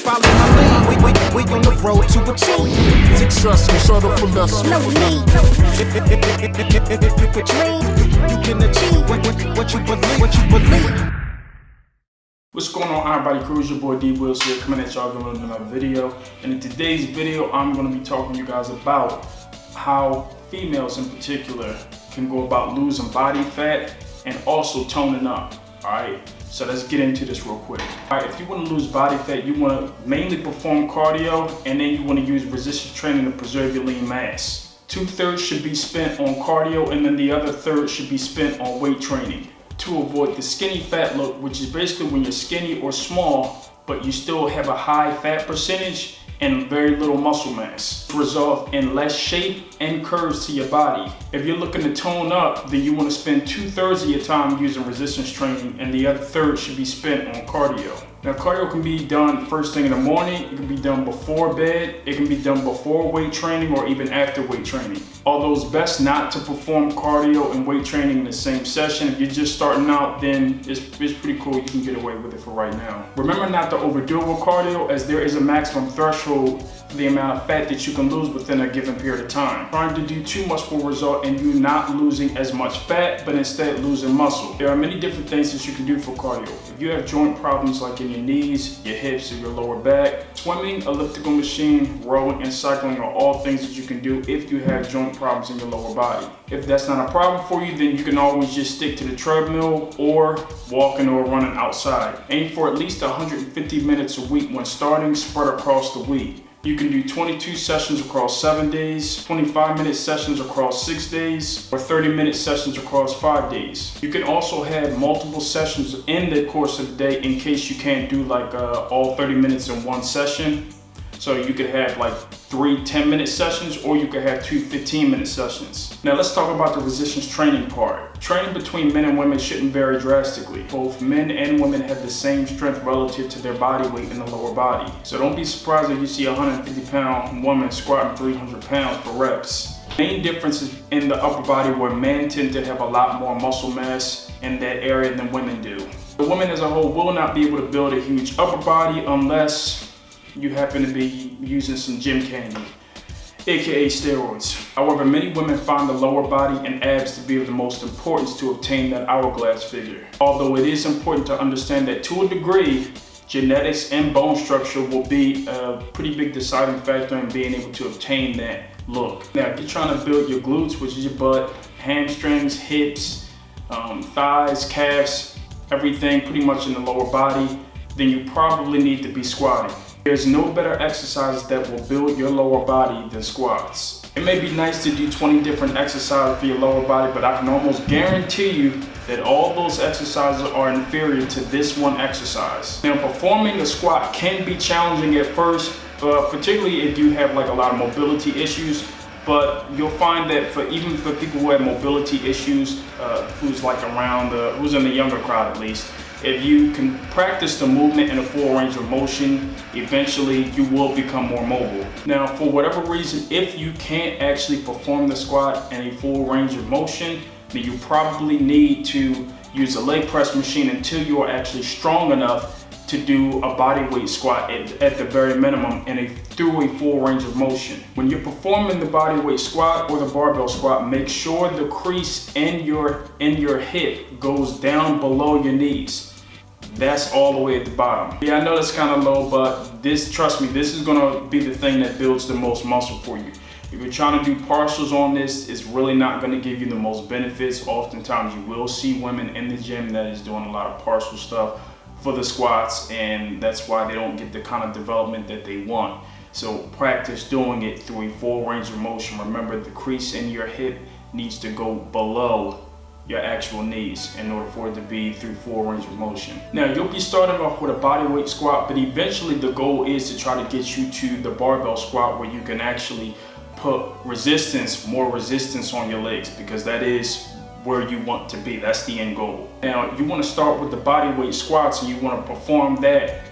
follow my lead. We on the road to achieve success and settle for less. no need. If you could dream, you can achieve what you believe. What's going on, everybody? Crew, it's your boy Dumbbells here, coming at y'all with another video. And in today's video, I'm going to be talking to you guys about how females in particular can go about losing body fat and also toning up. Alright, so let's get into this real quick. Alright, if you want to lose body fat, you want to mainly perform cardio, and then you want to use resistance training to preserve your lean mass. 2/3 should be spent on cardio, and then the other third should be spent on weight training to avoid the skinny fat look, which is basically when you're skinny or small, but you still have a high fat percentage and very little muscle mass, result in less shape and curves to your body. If you're looking to tone up, then you want to spend 2/3 of your time using resistance training, and the other third should be spent on cardio. Now, cardio can be done first thing in the morning, it can be done before bed, it can be done before weight training, or even after weight training. Although it's best not to perform cardio and weight training in the same session. If you're just starting out, then it's pretty cool, you can get away with it for right now. Remember not to overdo it with cardio, as there is a maximum threshold for the amount of fat that you can lose within a given period of time. Trying to do too much will result in you not losing as much fat, but instead losing muscle. There are many different things that you can do for cardio. If you have joint problems like in your knees, your hips, or your lower back, swimming, elliptical machine, rowing, and cycling are all things that you can do if you have joint problems in your lower body. If that's not a problem for you, then you can always just stick to the treadmill or walking or running outside. Aim for at least 150 minutes a week when starting, spread across the week. You can do 22 sessions across 7 days, 25-minute sessions across 6 days, or 30-minute sessions across 5 days. You can also have multiple sessions in the course of the day in case you can't do like all 30 minutes in one session. So you could have like 3 10-minute sessions, or you could have 2 15-minute sessions. Now let's talk about the resistance training part. Training between men and women shouldn't vary drastically. Both men and women have the same strength relative to their body weight in the lower body. So don't be surprised if you see a 150-pound woman squatting 300 pounds for reps. Main difference is in the upper body, where men tend to have a lot more muscle mass in that area than women do. The woman as a whole will not be able to build a huge upper body unless you happen to be using some gym candy, aka steroids. However, many women find the lower body and abs to be of the most importance to obtain that hourglass figure. Although it is important to understand that to a degree, genetics and bone structure will be a pretty big deciding factor in being able to obtain that look. Now, if you're trying to build your glutes, which is your butt, hamstrings, hips, thighs, calves, everything pretty much in the lower body, then you probably need to be squatting. There's no better exercises that will build your lower body than squats. It may be nice to do 20 different exercises for your lower body, but I can almost guarantee you that all those exercises are inferior to this one exercise. Now, performing a squat can be challenging at first, particularly if you have like a lot of mobility issues. But you'll find that even for people who have mobility issues, who's in the younger crowd at least, if you can practice the movement in a full range of motion, eventually you will become more mobile. Now, for whatever reason, if you can't actually perform the squat in a full range of motion, then you probably need to use a leg press machine until you are actually strong enough to do a body weight squat at the very minimum through a full range of motion. When you're performing the body weight squat or the barbell squat, make sure the crease in your hip goes down below your knees. That's all the way at the bottom. Yeah, I know that's kind of low, but trust me, this is gonna be the thing that builds the most muscle for you. If you're trying to do partials on this, it's really not gonna give you the most benefits. Oftentimes you will see women in the gym that is doing a lot of partial stuff for the squats, and that's why they don't get the kind of development that they want. So practice doing it through a full range of motion. Remember, the crease in your hip needs to go below your actual knees in order for it to be through full range of motion. Now, you'll be starting off with a body weight squat, but eventually the goal is to try to get you to the barbell squat, where you can actually put more resistance on your legs, because that is where you want to be. That's the end goal. Now, you want to start with the body weight squats, and you want to perform that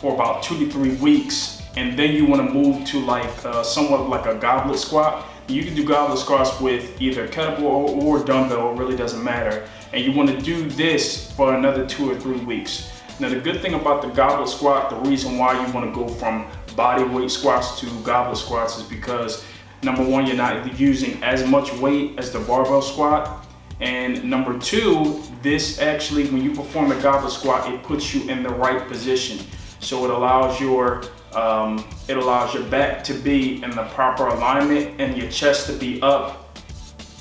for about 2 to 3 weeks, and then you want to move to like somewhat like a goblet squat. You can do goblet squats with either kettlebell or dumbbell, it really doesn't matter. And you want to do this for another 2 or 3 weeks. Now the good thing about the goblet squat, the reason why you want to go from body weight squats to goblet squats is because number one, you're not using as much weight as the barbell squat. And number two, this actually, when you perform the goblet squat, it puts you in the right position. So it allows your back to be in the proper alignment and your chest to be up,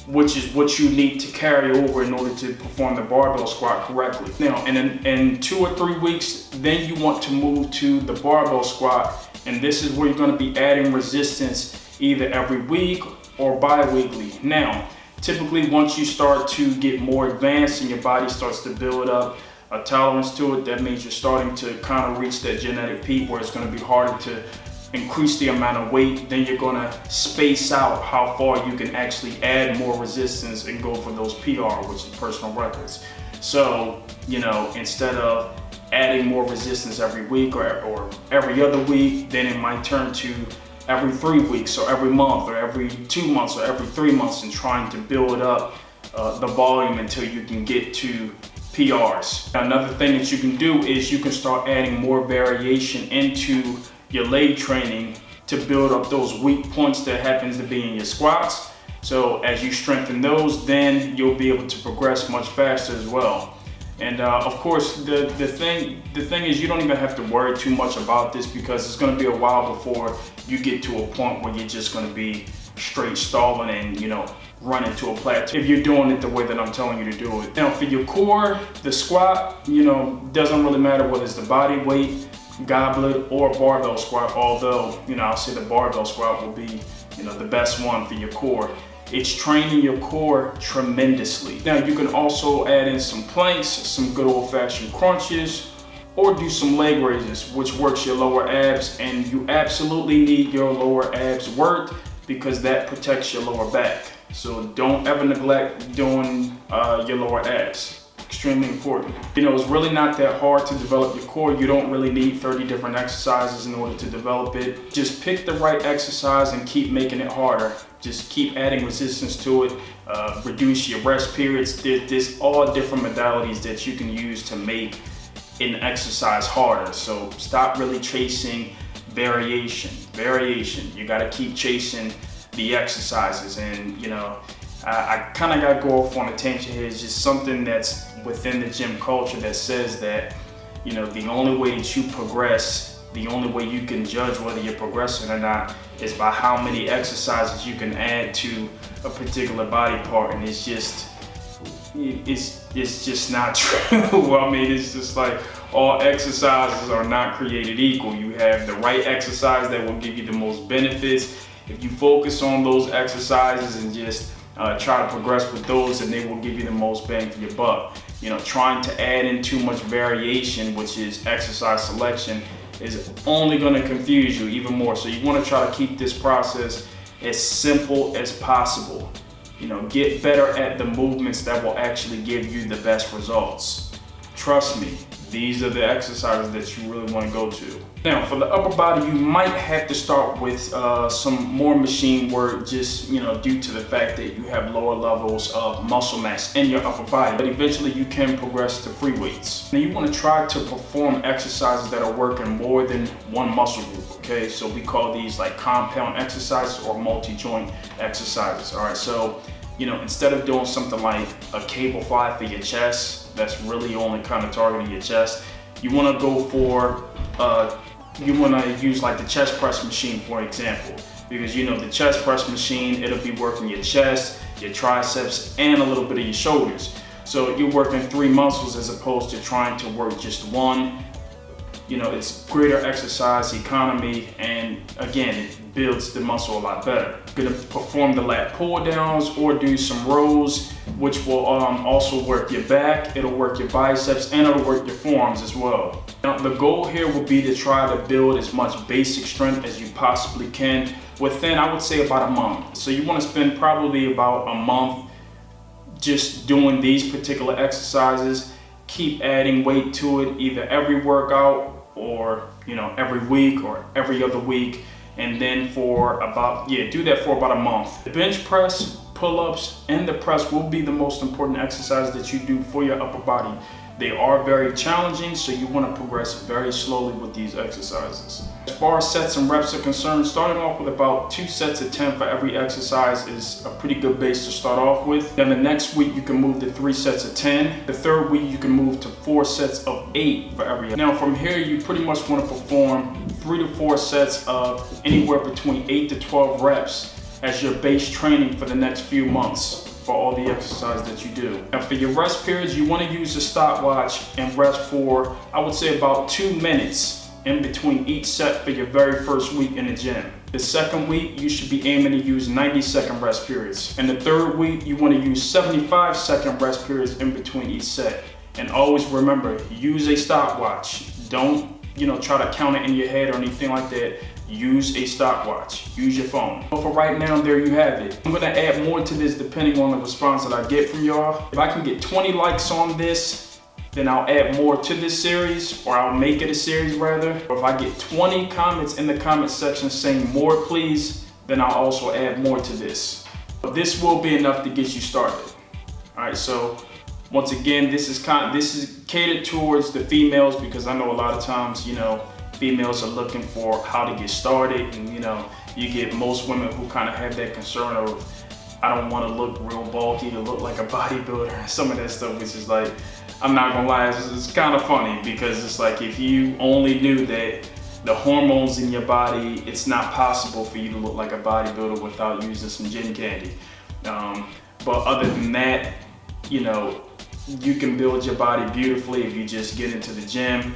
which is what you need to carry over in order to perform the barbell squat correctly. Now, in 2 or 3 weeks, then you want to move to the barbell squat, and this is where you're going to be adding resistance either every week or bi-weekly. Now, typically once you start to get more advanced and your body starts to build up a tolerance to it, that means you're starting to kind of reach that genetic peak where it's going to be harder to increase the amount of weight. Then you're going to space out how far you can actually add more resistance and go for those PR, which is personal records. So, you know, instead of adding more resistance every week or every other week, then it might turn to every 3 weeks or every month or every 2 months or every 3 months, and trying to build up the volume until you can get to PRs. Another thing that you can do is you can start adding more variation into your leg training to build up those weak points that happens to be in your squats. So as you strengthen those, then you'll be able to progress much faster as well. And of course, the thing is, you don't even have to worry too much about this, because it's going to be a while before you get to a point where you're just going to be straight stalling and, you know, run into a plateau if you're doing it the way that I'm telling you to do it. Now for your core, the squat, you know, doesn't really matter whether it's the body weight, goblet, or barbell squat, although, you know, I'll say the barbell squat will be, you know, the best one for your core. It's training your core tremendously. Now you can also add in some planks, some good old-fashioned crunches, or do some leg raises, which works your lower abs, and you absolutely need your lower abs worked because that protects your lower back. So don't ever neglect doing your lower abs. Extremely important. You know, it's really not that hard to develop your core. You don't really need 30 different exercises in order to develop it. Just pick the right exercise and keep making it harder. Just keep adding resistance to it. Reduce your rest periods. There's all different modalities that you can use to make an exercise harder. So stop really chasing variation. You got to keep chasing the exercises. And, you know, I kind of got to go off on a tangent here. It's just something that's within the gym culture that says that, you know, the only way that you progress, the only way you can judge whether you're progressing or not, is by how many exercises you can add to a particular body part. And it's just not true. I mean, it's just like all exercises are not created equal. You have the right exercise that will give you the most benefits. If you focus on those exercises and just try to progress with those, and they will give you the most bang for your buck. You know, trying to add in too much variation, which is exercise selection, is only going to confuse you even more. So you want to try to keep this process as simple as possible. You know, get better at the movements that will actually give you the best results. Trust me, these are the exercises that you really want to go to. Now, for the upper body, you might have to start with some more machine work, just, you know, due to the fact that you have lower levels of muscle mass in your upper body. But eventually you can progress to free weights. Now you want to try to perform exercises that are working more than one muscle group, okay? So we call these like compound exercises or multi-joint exercises, all right? So, you know, instead of doing something like a cable fly for your chest, that's really only kind of targeting your chest, you want to go for you want to use like the chest press machine, for example, because, you know, the chest press machine, it'll be working your chest, your triceps, and a little bit of your shoulders. So you're working 3 muscles as opposed to trying to work just one. You know, it's greater exercise economy, and again, it builds the muscle a lot better. You're gonna perform the lat pull downs or do some rows, which will also work your back, it'll work your biceps, and it'll work your forearms as well. Now, the goal here will be to try to build as much basic strength as you possibly can within, I would say, about a month. So you want to spend probably about a month just doing these particular exercises. Keep adding weight to it, either every workout or, you know, every week or every other week. And then for about, do that for about a month. The bench press, pull-ups, and the press will be the most important exercise that you do for your upper body. They are very challenging, so you want to progress very slowly with these exercises. As far as sets and reps are concerned, starting off with about 2 sets of 10 for every exercise is a pretty good base to start off with. Then the next week you can move to 3 sets of 10. The third week you can move to 4 sets of 8 for every. Now from here you pretty much want to perform 3 to 4 sets of anywhere between 8 to 12 reps as your base training for the next few months for all the exercise that you do. And for your rest periods, you want to use a stopwatch and rest for, I would say, about 2 minutes in between each set for your very first week in the gym. The second week, you should be aiming to use 90-second rest periods. And the third week, you want to use 75-second rest periods in between each set. And always remember, use a stopwatch. Don't, try to count it in your head or anything like that. Use a stopwatch, use your phone. But for right now, there you have it. I'm gonna add more to this depending on the response that I get from y'all. If I can get 20 likes on this, then I'll add more to this series, or I'll make it a series rather. Or if I get 20 comments in the comment section saying more please, then I'll also add more to this. But this will be enough to get you started. All right, so once again, this is catered towards the females, because I know a lot of times, females are looking for how to get started, and you get most women who kind of have that concern of, I don't want to look real bulky or look like a bodybuilder and some of that stuff, which is like, I'm not gonna lie, it's kind of funny, because it's like if you only knew that the hormones in your body, it's not possible for you to look like a bodybuilder without using some gym candy. But other than that, you can build your body beautifully if you just get into the gym.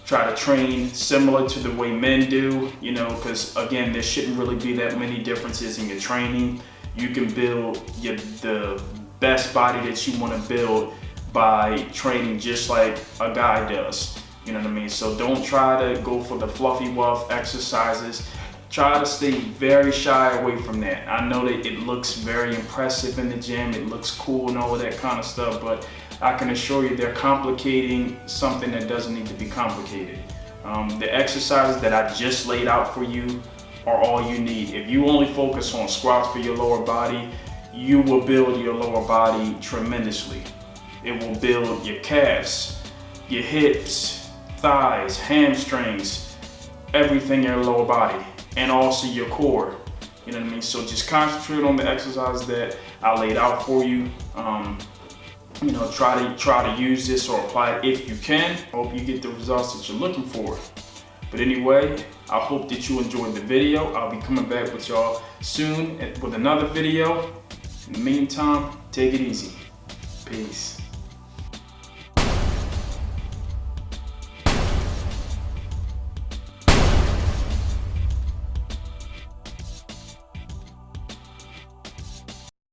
Try to train similar to the way men do, because again, there shouldn't really be that many differences in your training. You can build the best body that you want to build by training just like a guy does. You know what I mean? So don't try to go for the fluffy wuff exercises. Try to stay very shy away from that. I know that it looks very impressive in the gym, it looks cool and all of that kind of stuff, but I can assure you they're complicating something that doesn't need to be complicated. The exercises that I just laid out for you are all you need. If you only focus on squats for your lower body, you will build your lower body tremendously. It will build your calves, your hips, thighs, hamstrings, everything in your lower body, and also your core. You know what I mean? So just concentrate on the exercises that I laid out for you. Try to use this or apply it if you can. Hope you get the results that you're looking for. But anyway, I hope that you enjoyed the video. I'll be coming back with y'all soon with another video. In the meantime, take it easy. Peace.